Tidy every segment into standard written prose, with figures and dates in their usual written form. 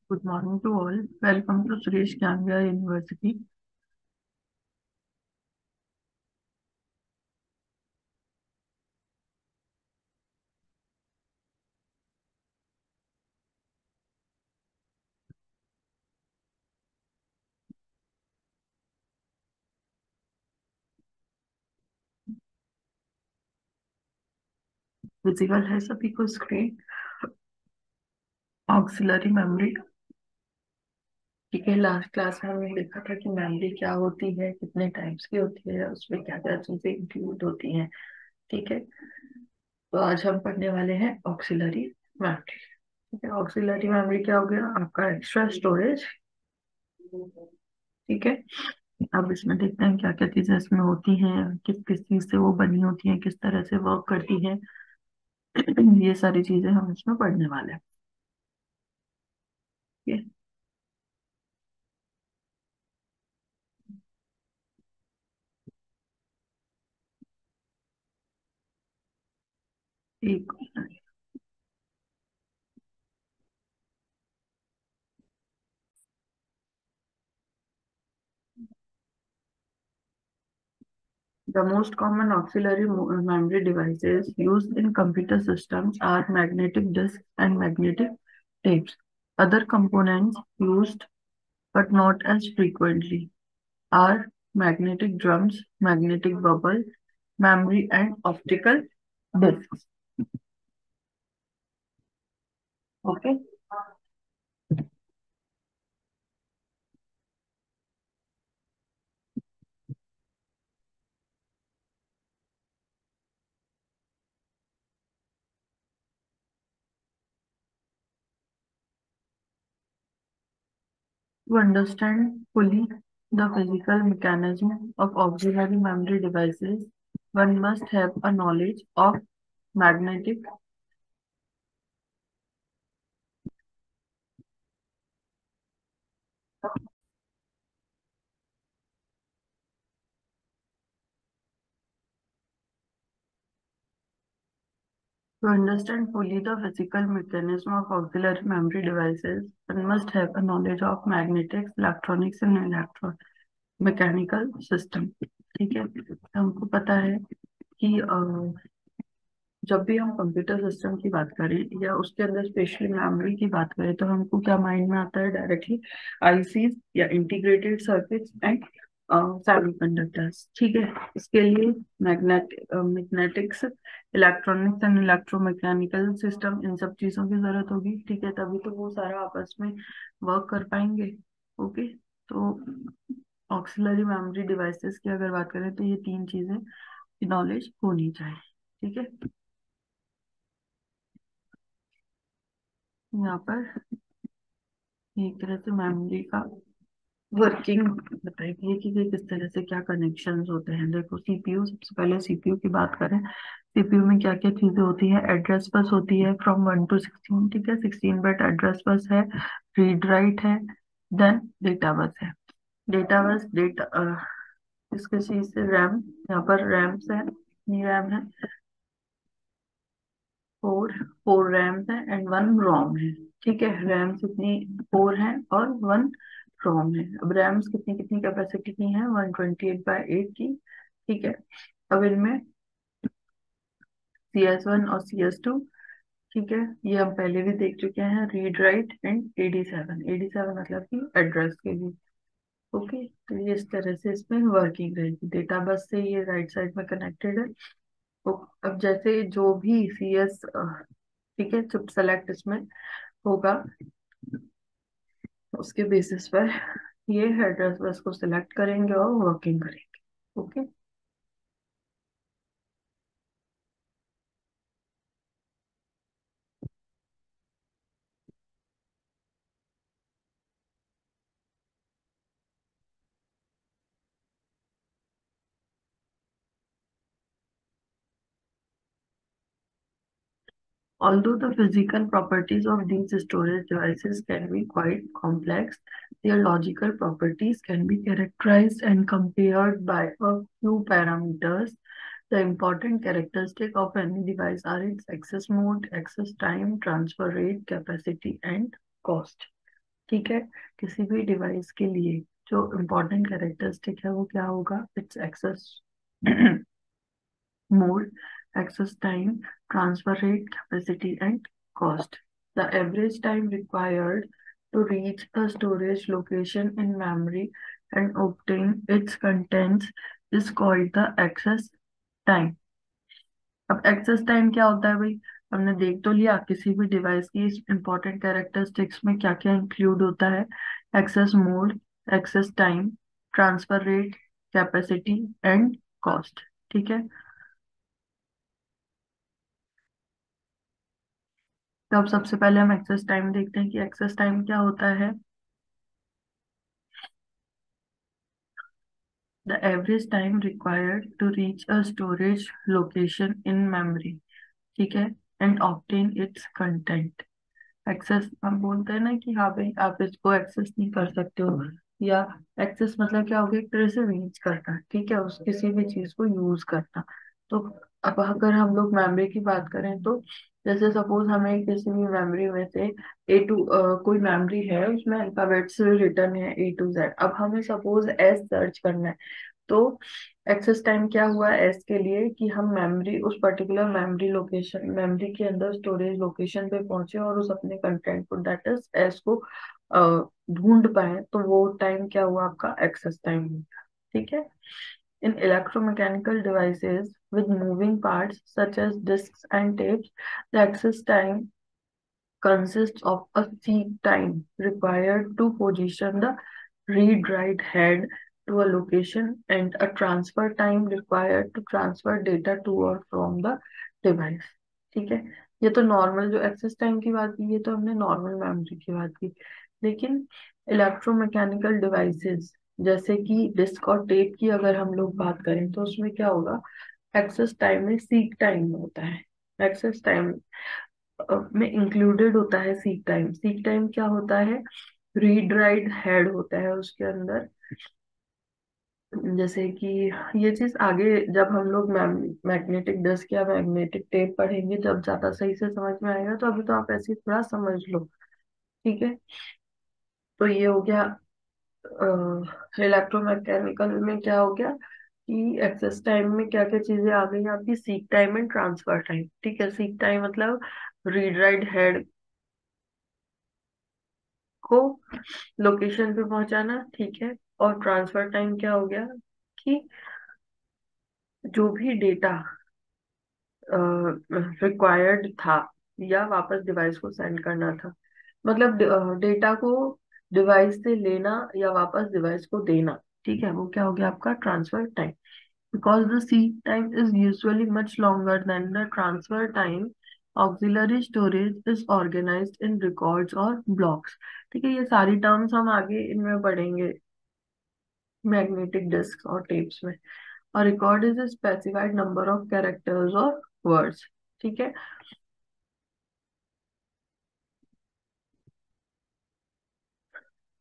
Good morning to all. Welcome to Suresh Ganglia University. Visible है सभी को screen? Auxiliary memory. ठीक है, लास्ट क्लास में हमने देखा था कि मेमोरी क्या होती है, कितने टाइप्स की होती है, उसमें क्या क्या चीजें इंक्लूड होती हैं। ठीक है, तो आज हम पढ़ने वाले हैं ऑक्सिलरी मेमोरी। ठीक है, ऑक्सिलरी मेमोरी क्या हो गया? आपका एक्स्ट्रा स्टोरेज। ठीक है, अब इसमें देखते हैं क्या क्या चीजें इसमें होती हैं, किस किस चीज से वो बनी होती हैं, किस तरह से वर्क करती हैं। ये सारी चीजें हम इसमें पढ़ने वाले हैं। ठीक है, एक The most common auxiliary memory devices used in computer systems are magnetic disks and magnetic tapes. Other components used but not as frequently are magnetic drums, magnetic bubble, memory, and optical disks. Okay. To understand fully the physical mechanism of auxiliary memory devices, one must have a knowledge of magnetic. To understand fully the physical mechanism of auxiliary memory devices, one must have a knowledge of magnetics, electronics and electromechanical system. ठीक है, हमको पता है कि जब भी हम computer system की बात करें या उसके अंदर स्पेशली मेमोरी की बात करें तो हमको क्या माइंड में आता है डायरेक्टली? आईसीज या इंटीग्रेटेड सर्किट्स एंड सेमीकंडक्टर्स। ठीक है, इसके लिए magnetics, electronics and electromechanical system, इन सब चीजों की जरूरत होगी। ठीक है, तभी तो वो सारा आपस में वर्क कर पाएंगे। ओके, तो ऑक्सिलरी मेमोरी डिवाइसेस की अगर बात करें तो ये तीन चीजें की नॉलेज होनी चाहिए। ठीक है, यहाँ पर एक तरह से मेमोरी का वर्किंग बताइए कि ये किस तरह से क्या कनेक्शंस होते हैं। देखो, सीपीयू, सबसे पहले सीपीयू की बात करें, सीपीयू में क्या क्या चीजें होती है? एड्रेस बस होती है फ्रॉम 1 to 16। ठीक है, 16 बिट एड्रेस बस है, रीड राइट है, देन डेटा बस है। डेटा बस डेटा इसके चीज से रैम, यहाँ पर रैम्स है, रैम है, फोर फोर रैम्स है एंड वन रोम है। ठीक है, रैम्स कितनी? फोर है और वन रोम है। अब रैम्स कितनी कितनी कैपेसिटी की है? 128/8 की। ठीक है, अब इनमें CS1 और CS2। ठीक है, ये हम पहले भी देख चुके हैं, रीड राइट एंड AD7 मतलब कि एड्रेस के लिए। ओके, तो ये इस तरह से इसमें वर्किंग रहेगी। डेटा बस से ये राइट साइड में कनेक्टेड है। तो अब जैसे जो भी CS, ठीक है, चिप सेलेक्ट इसमें होगा, उसके बेसिस पर ये एड्रेस बस को सिलेक्ट करेंगे और वर्किंग करेंगे। Okay, although the physical properties of these storage devices can be quite complex, their logical properties can be characterized and compared by a few parameters. The important characteristic of any device are its access mode, access time, transfer rate, capacity, and cost. ठीक है। किसी भी device के लिए जो important characteristic है वो क्या होगा? Its axis mode, access time, transfer rate, capacity, and cost. The average time required to reach a storage location in memory and obtain its contents is called the access time. अब access time क्या होता है भाई? हमने देख तो लिया किसी भी डिवाइस की इंपॉर्टेंट कैरेक्टरिस्टिक्स में क्या क्या इंक्लूड होता है। Access mode, access time, transfer rate, capacity and cost. ठीक है। तो अब सबसे पहले हम एक्सेस टाइम देखते हैं कि एक्सेस टाइम क्या होता है। The average time required to reach a storage location in memory. ठीक है। And obtain its content. Access हम बोलते हैं ना कि हाँ भाई आप इसको एक्सेस नहीं कर सकते हो, या एक्सेस मतलब क्या हो गया? एक तरह से रीच करना। ठीक है, उस किसी भी चीज को यूज करना। तो अब अगर हम लोग मेमोरी की बात करें तो जैसे सपोज हमें किसी भी मेमोरी में से ए टू कोई मेमोरी है उसमें अल्फाबेट से रिटर्न है A to Z। अब हमें सपोज एस सर्च करना है। तो एक्सेस टाइम क्या हुआ एस के लिए कि हम मेमोरी उस पर्टिकुलर मेमोरी लोकेशन मेमोरी के अंदर स्टोरेज लोकेशन पे पहुंचे और उस अपने कंटेंट को दैट इज एस को ढूंढ पाए, तो वो टाइम क्या हुआ आपका? एक्सेस टाइम हुआ। ठीक है। इन electromechanical devices with moving parts such as disks and tapes, the access time consists of a seek time required to position the read-write head to a location and a transfer time required to transfer data to or from the device। ठीक है। ये तो normal जो access time की बात की, ये तो हमने नॉर्मल मेमोरी की बात की। लेकिन इलेक्ट्रोमैकेनिकल डिवाइसेस जैसे कि डिस्क और टेप की अगर हम लोग बात करें तो उसमें क्या होगा? एक्सेस टाइम में सीक टाइम होता है। एक्सेस टाइम में इंक्लूडेड होता है सीक टाइम। सीक टाइम क्या होता है? रीड राइट हेड होता है उसके अंदर। जैसे कि ये चीज आगे जब हम लोग मैग्नेटिक डिस्क या मैग्नेटिक टेप पढ़ेंगे जब ज्यादा सही से समझ में आएगा, तो अभी तो आप ऐसे ही थोड़ा समझ लो। ठीक है। तो ये हो गया इलेक्ट्रोमैकेनिकल में क्या हो गया कि एक्सेस टाइम में क्या क्या चीजें आ गई आपकी? Seek time and transfer time. ठीक है। सीक टाइम मतलब रीड राइट हेड को लोकेशन पे पहुंचाना। ठीक है। और ट्रांसफर टाइम क्या हो गया कि जो भी डेटा रिक्वायर्ड था या वापस डिवाइस को सेंड करना था, मतलब डेटा को डिवाइस से लेना या वापस डिवाइस को देना। ठीक है, वो क्या हो गया आपका? Transfer time. Because the seek time is usually much longer than the transfer time, auxiliary storage is organised in records और ब्लॉक्स। ठीक है, ये सारी टर्म्स हम आगे इनमें पढ़ेंगे मैग्नेटिक डिस्क और टेप्स में। और record is a specified number of characters or words। ठीक है।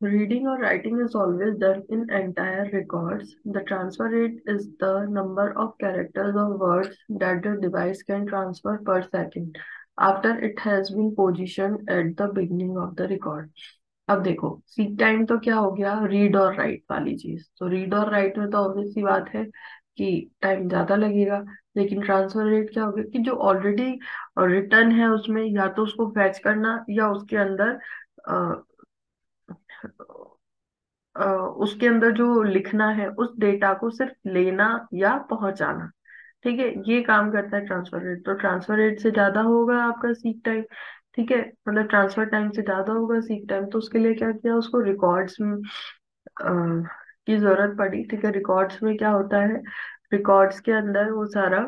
Reading or writing is always done in entire records. The transfer rate is the number of characters or words that the device can transfer per second after it has been positioned at the beginning of the record। अब देखो seek time तो क्या हो गया? Read और right वाली चीज। तो रीड और राइट में तो ऑब्वियस सी बात है कि टाइम ज्यादा लगेगा। लेकिन ट्रांसफर रेट क्या हो गया कि जो ऑलरेडी रिटर्न है उसमें या तो उसको फैच करना या उसके अंदर अ, उसके अंदर जो लिखना है उस डेटा को सिर्फ लेना या पहुंचाना। ठीक है, ये काम करता है ट्रांसफर रेट। तो ट्रांसफर रेट से ज्यादा होगा आपका सीक टाइम। ठीक है, मतलब ट्रांसफर टाइम से ज्यादा होगा सीक टाइम। तो उसके लिए क्या किया? उसको रिकॉर्ड्स में की जरूरत पड़ी। ठीक है, रिकॉर्ड्स में क्या होता है? रिकॉर्ड्स के अंदर वो सारा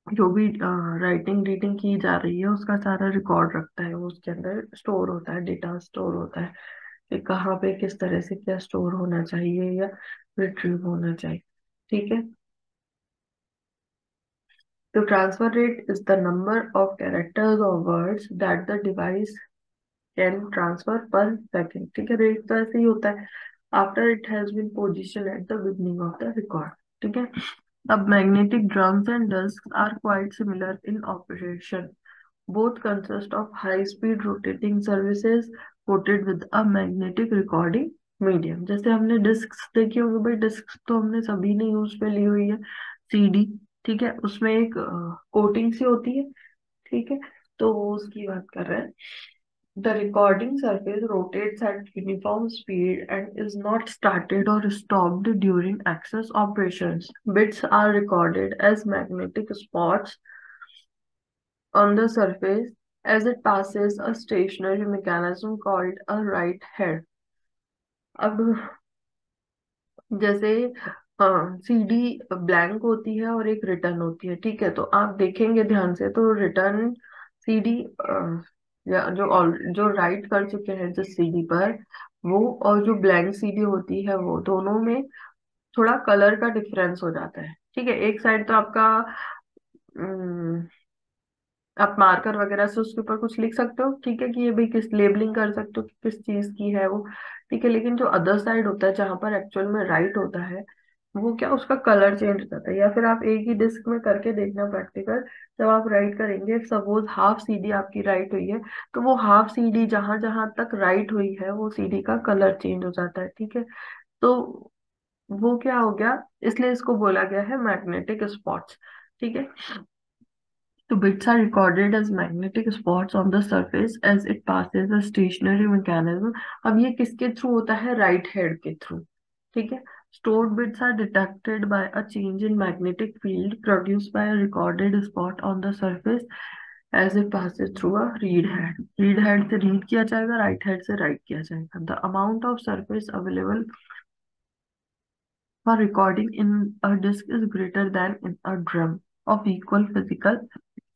जो भी राइटिंग रीडिंग की जा रही है उसका सारा रिकॉर्ड रखता है। वो उसके अंदर स्टोर होता है, डेटा स्टोर होता है कि कहाँ पे किस तरह से क्या स्टोर होना चाहिए या रिट्रीव होना चाहिए। ठीक है। तो transfer rate is the number of characters और words that the device can transfer per second. ठीक है, रेट तो ऐसे ही होता है after it has been position at the beginning of the record. ठीक है। अब magnetic drums and disc are quite similar in operation. Both consist of high-speed rotating surfaces coated with a magnetic recording medium. जैसे हमने disc देखी होगी भाई, disc तो हमने सभी ने यूज पे ली हुई है, सीडी, ठीक है, उसमें एक कोटिंग सी होती है, ठीक है, तो उसकी बात कर रहे हैं। The recording surface rotates at uniform speed and is not started or stopped during access operations. Bits are recorded as magnetic spots on the surface as it passes a stationary mechanism called a write head. अब जैसे CD blank होती है और एक return होती है, ठीक है, तो आप देखेंगे ध्यान से तो रिटर्न सीडी या जो राइट कर चुके हैं जिस सीडी पर, वो और जो ब्लैंक सीडी होती है वो दोनों में थोड़ा कलर का डिफरेंस हो जाता है, ठीक है। एक साइड तो आपका आप मार्कर वगैरह से उसके ऊपर कुछ लिख सकते हो, ठीक है, कि ये भी किस लेबलिंग कर सकते हो कि किस चीज की है वो, ठीक है, लेकिन जो अदर साइड होता है जहां पर एक्चुअल में राइट होता है, वो क्या उसका कलर चेंज हो जाता है। या फिर आप एक ही डिस्क में करके देखना प्रैक्टिकल, जब आप राइट करेंगे, सपोज हाफ सीडी आपकी राइट हुई है, तो वो हाफ सीडी जहां जहां तक राइट हुई है वो सीडी का कलर चेंज हो जाता है, ठीक है। तो वो क्या हो गया, इसलिए इसको बोला गया है मैग्नेटिक स्पॉट्स, ठीक है। The bits are recorded as magnetic spots on the surface as it passes a stationary mechanism. अब ये किसके थ्रू होता है, राइट हेड के थ्रू, ठीक है। Stored bits are detected by a change in magnetic field produced by a recorded spot on the surface as it passes through a read head. Read head से read किया जाएगा, right head से write किया जाएगा. The amount of surface available for recording in a disk is greater than in a drum of equal physical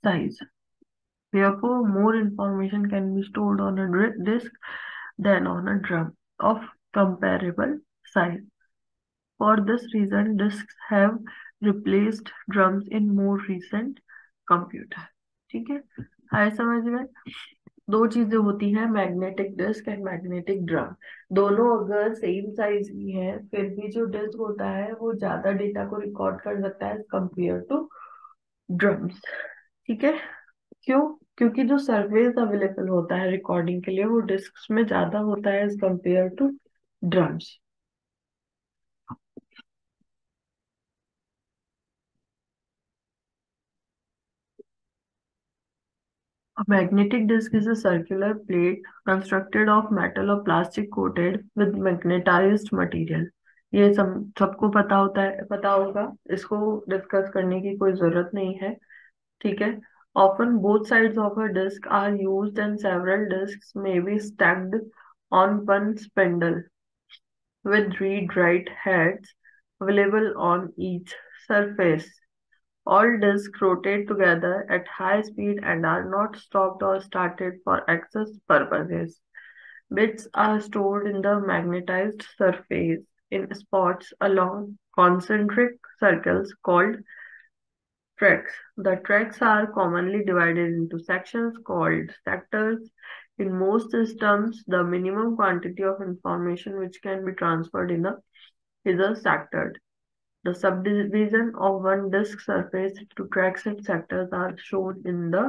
size. Therefore, more information can be stored on a disk than on a drum of comparable size. For this reason, disks have replaced drums in more recent computer. ठीक है, आए समझ में। दो चीजें होती हैं, magnetic disk and magnetic drum. दोनों अगर सेम साइज की है, फिर भी जो डिस्क होता है वो ज्यादा डेटा को रिकॉर्ड कर सकता है कंपेयर टू ड्रम्स, ठीक है। क्यों? क्योंकि जो सर्फेस अवेलेबल होता है रिकॉर्डिंग के लिए वो डिस्क में ज्यादा होता है as compare to drums. A magnetic disc is a circular plate constructed of metal or plastic coated with magnetized material. ये सबको पता होता है, पता होगा, इसको डिस्कस करने की कोई जरूरत नहीं है, ठीक है। Often both sides of a disc are used and several discs may be stacked on one spindle with read-write heads available on each surface. All disks rotate together at high speed and are not stopped or started for access purposes. Bits are stored in the magnetized surface in spots along concentric circles called tracks. The tracks are commonly divided into sections called sectors. In most systems, the minimum quantity of information which can be transferred is a sector. The subdivision of one disk surface to tracks and sectors are shown in the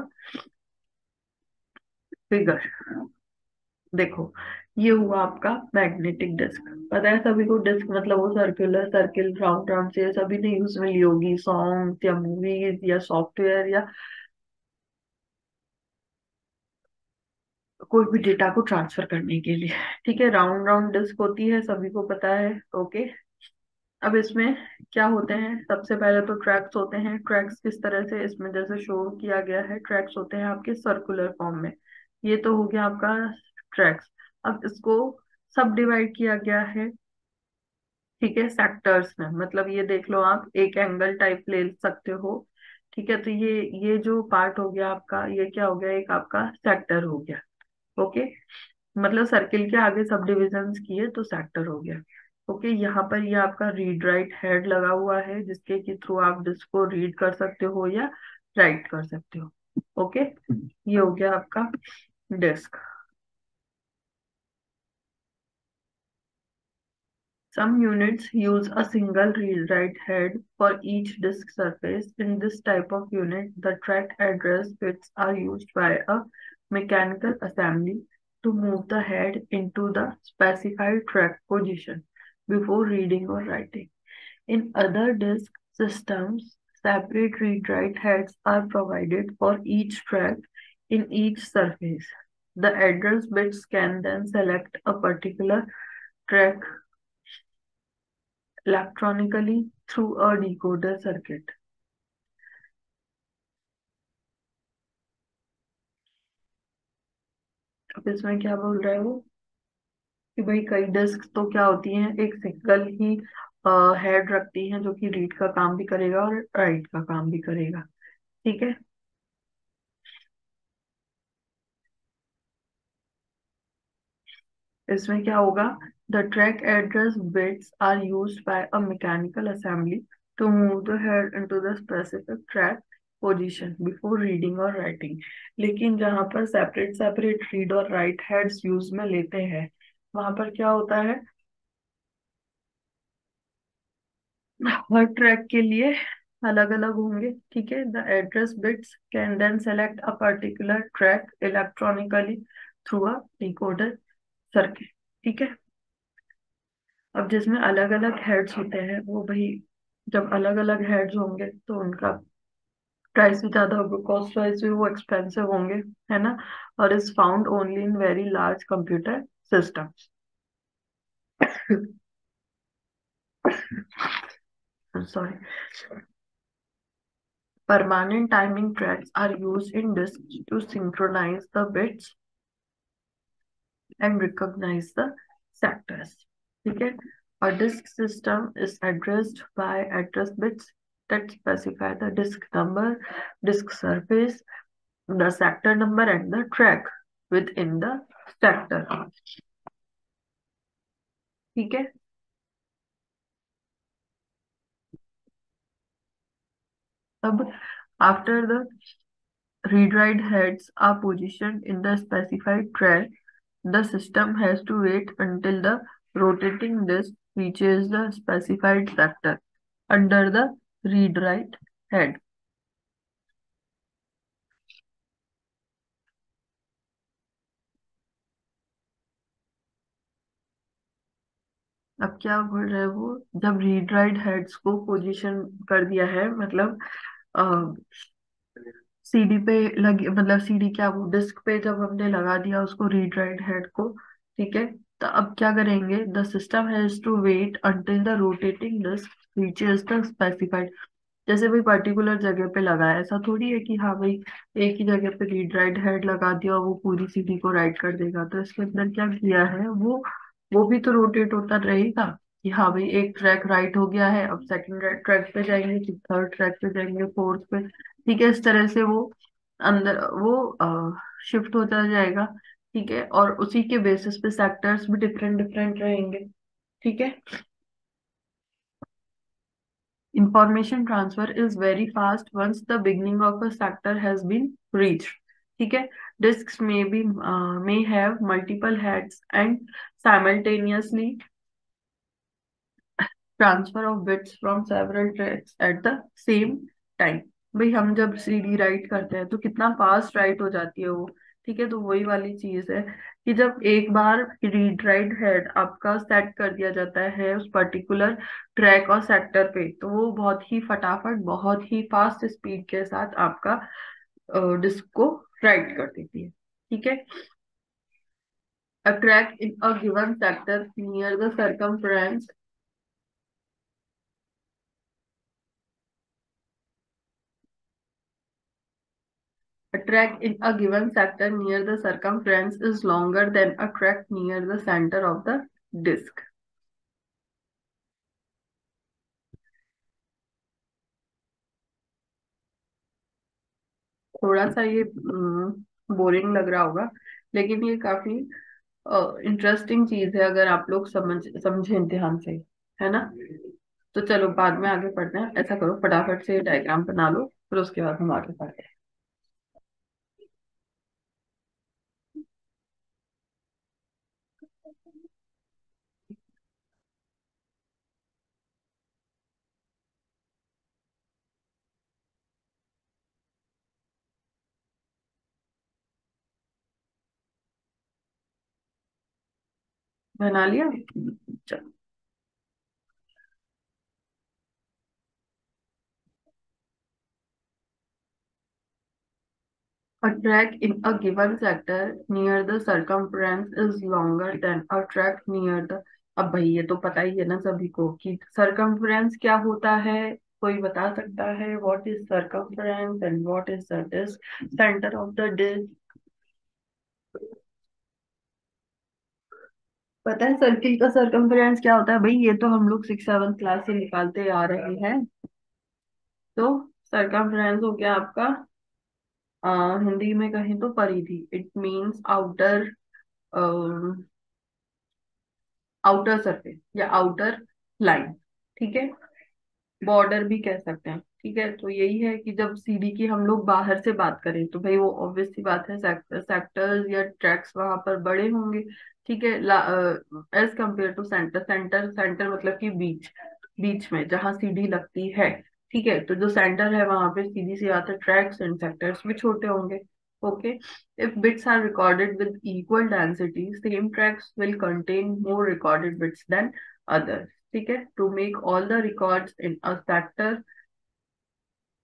figure. देखो, ये हुआ आपका magnetic disk. पता है सभी को, disc मतलब वो सर्कुलर सर्किल राउंड राउंड से सभी ने यूज में ली होगी, सॉन्ग या मूवीज या सॉफ्टवेयर या कोई भी डेटा को ट्रांसफर करने के लिए, ठीक है। राउंड राउंड डिस्क होती है, सभी को पता है, ओके। अब इसमें क्या होते हैं, सबसे पहले तो ट्रैक्स होते हैं। ट्रैक्स किस तरह से, इसमें जैसे शो किया गया है, ट्रैक्स होते हैं आपके सर्कुलर फॉर्म में। ये तो हो गया आपका ट्रैक्स। अब इसको सब डिवाइड किया गया है, ठीक है, सेक्टर्स में। मतलब ये देख लो, आप एक एंगल टाइप ले सकते हो, ठीक है। तो ये जो पार्ट हो गया आपका, ये क्या हो गया, एक आपका सेक्टर हो गया, ओके। मतलब सर्किल के आगे सब डिविजन्स किए तो सेक्टर हो गया, ओके। यहाँ पर ये आपका रीड राइट हेड लगा हुआ है जिसके के थ्रू आप डिस्क को रीड कर सकते हो या राइट कर सकते हो, ओके। ये हो गया आपका disc. Some units use a single read-write head for each disk surface. In this type of unit, the track address bits are used by a mechanical assembly to move the head into the specified track position before reading or writing. In other disk systems, separate read-write heads are provided for each track in each surface. The address bits can then select a particular track electronically through a decoder circuit. अब इसमें क्या बोल रहा है वो कि भाई कई डिस्क तो क्या होती हैं, एक सिंगल ही हेड रखती हैं जो कि रीड का काम भी करेगा और राइट का काम भी करेगा। ठीक है। इसमें क्या होगा, the track address bits are used by a mechanical assembly to move the head into the specific track position before reading और राइटिंग। लेकिन जहां पर सेपरेट सेपरेट रीड और राइट हेड्स यूज में लेते हैं, वहां पर क्या होता है, हर ट्रैक के लिए अलग अलग होंगे। ठीक है। The address bits can then select a particular track electronically through a decoder circuit. ठीक है। अब जिसमें अलग अलग हेड्स होते हैं वो भाई, जब अलग अलग हेड्स होंगे तो उनका प्राइस भी ज्यादा होगा, कॉस्ट वाइज भी वो एक्सपेंसिव होंगे, है ना। और is found only in very large computer systems. Sorry. Permanent timing tracks are used in disks to synchronize the bits and recognize the sectors. ठीक है। A disk system is addressed by address bits that specify the disk number, disk surface, the sector number, and the track within the sector. ठीक है। अब after the read-write heads are positioned in the specified track, the system has to wait until the rotating disk reaches the specified sector under the read-write head. अब क्या बोल रहे हैं वो, जब रीड राइट हेड्स को पोजीशन कर दिया है, मतलब सीडी पे लगी, मतलब सीडी क्या, वो डिस्क पे जब हमने लगा दिया उसको रीड राइट हेड को। ठीक है। तो अब क्या करेंगे, the system has to wait until the rotating disk reaches the specified. जैसे भाई पर्टिकुलर जगह पे लगा है, ऐसा थोड़ी है कि हाँ भाई एक ही जगह पे रीड राइट हेड लगा दिया और वो पूरी सीडी को राइट कर देगा। तो इसके अंदर क्या किया है, वो भी तो रोटेट होता रहेगा कि हाँ भाई एक ट्रैक राइट हो गया है, अब सेकंड ट्रैक पे जाएंगे, फिर थर्ड ट्रैक पे जाएंगे, फोर्थ पे। ठीक है। इस तरह से वो अंदर वो शिफ्ट होता जाएगा। ठीक है। और उसी के बेसिस पे सेक्टर्स भी डिफरेंट डिफरेंट रहेंगे। ठीक है। Information transfer is very fast once the beginning of a sector has been reached. ठीक है। Disks may have multiple heads and simultaneously transfer of bits from several tracks at the same time. भाई हम जब CD right करते हैं तो कितना fast right हो जाती है वो। ठीक है। तो वही वाली चीज है कि जब एक बार रीड राइट हेड आपका सेट कर दिया जाता है उस पर्टिकुलर ट्रैक और सेक्टर पे, तो वो बहुत ही फटाफट, बहुत ही फास्ट स्पीड के साथ आपका डिस्क को राइट कर देती है। ठीक है। A track in a given sector near the circumference A track in a given sector near the circumference is longer than a track near the center of the disk. थोड़ा सा ये boring लग रहा होगा, लेकिन ये काफी इंटरेस्टिंग चीज है अगर आप लोग समझें ध्यान से, है ना। तो चलो बाद में आगे पढ़ते हैं। ऐसा करो फटाफट से डायग्राम बना लो, फिर उसके बाद हम आगे पढ़ते हैं। बना लिया। चलो। A track in a given sector near the circumference is longer than a track near the। अब भाई ये तो पता ही है ना सभी को कि circumference क्या होता है। कोई बता सकता है what is circumference and what is the disk, center of the disk। पता है सर्किल का circumference क्या होता है भाई? ये तो हम लोग 6 7 क्लास से निकालते आ रहे हैं। तो circumference हो गया आपका हिंदी में कहें तो परिधि। It means outer, outer surface या आउटर लाइन। ठीक है, बॉर्डर भी कह सकते हैं। ठीक है, तो यही है कि जब सीडी की हम लोग बाहर से बात करें तो भाई वो ऑब्वियस सी बात है, सेक्टर्स या ट्रैक्स वहां पर बड़े होंगे। ठीक है, as compare to centre. Centre centre मतलब कि बीच, बीच में जहां सीडी लगती है। ठीक है, तो जो सेंटर है वहां पे सीधी सी बात है ट्रैक्स एंड सेक्टर्स भी छोटे होंगे। Okay, if bits are recorded with equal density, same tracks will contain more recorded bits than others। ठीक है, to make all the records in a sector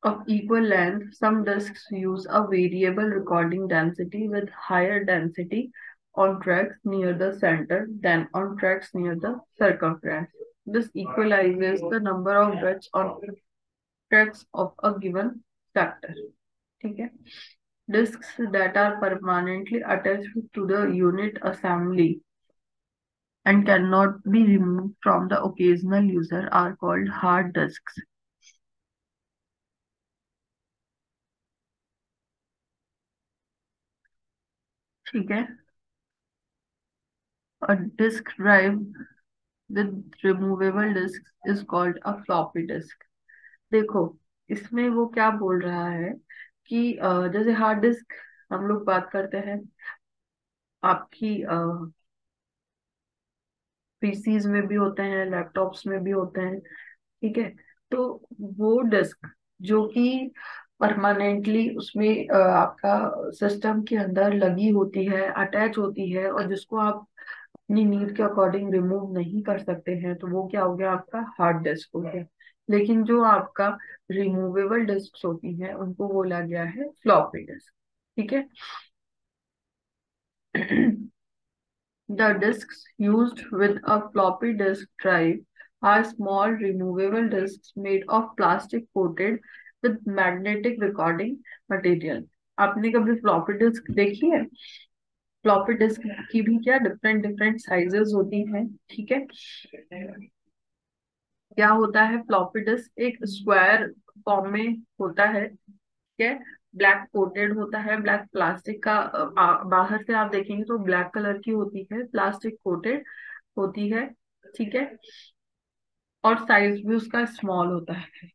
of equal length, some disks use a variable recording density with higher density on tracks near the center than on tracks near the circumference। This equalizes the number of bits on tracks of a given sector। ठीक है, disks that are permanently attached to the unit assembly and cannot be removed from the occasional user are called hard disks। ठीक है, a disk drive with removable disks is called a floppy disk। देखो, इसमें वो क्या बोल रहा है कि जैसे हार्ड डिस्क हम लोग बात करते हैं आपकी पीसीज में भी होते हैं, लैपटॉप्स में भी होते हैं। ठीक है, तो वो डिस्क जो कि परमानेंटली उसमें आपका सिस्टम के अंदर लगी होती है, अटैच होती है, और जिसको आप अपनी नीड के अकॉर्डिंग रिमूव नहीं कर सकते हैं, तो वो क्या हो गया? आपका हार्ड डिस्क हो गया। लेकिन जो आपका रिमूवेबल डिस्क होती हैं उनको बोला गया है फ्लॉपी डिस्क। ठीक है। The disks used with a floppy disk drive are small removable disks made of plastic coated with magnetic recording material। आपने कभी फ्लॉपी डिस्क देखी है? फ्लॉपी डिस्क की भी क्या डिफरेंट डिफरेंट साइजेस होती हैं। ठीक है, क्या होता है? फ्लॉपी डिस्क एक स्क्वायर फॉर्म में होता है। ठीक है, ब्लैक कोटेड होता है, ब्लैक प्लास्टिक का बाहर से आप देखेंगे तो ब्लैक कलर की होती है, प्लास्टिक कोटेड होती है। ठीक है, और साइज भी उसका स्मॉल होता है।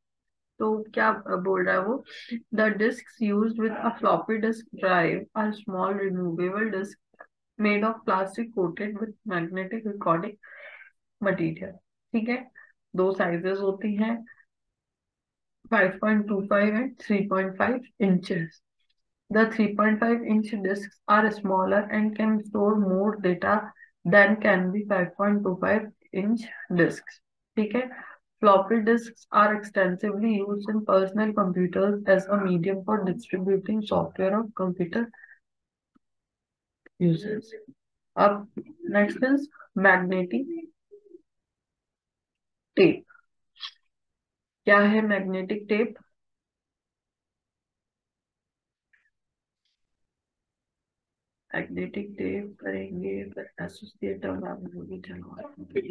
तो क्या बोल रहा है वो? The disk used with a floppy disk drive are small removable disk made of plastic coated with magnetic recording material. ठीक है, दो साइजेस होती हैं, 5.25 and 3.5 inches। The 3.5-inch discs are smaller and can store more data than can be 5.25-inch discs। ठीक है, floppy disks are extensively used in personal computers as a medium for distributing software of computer users। अब next is magnetic tape। क्या है magnetic tape? Magnetic tape करेंगे फिर associative magnetic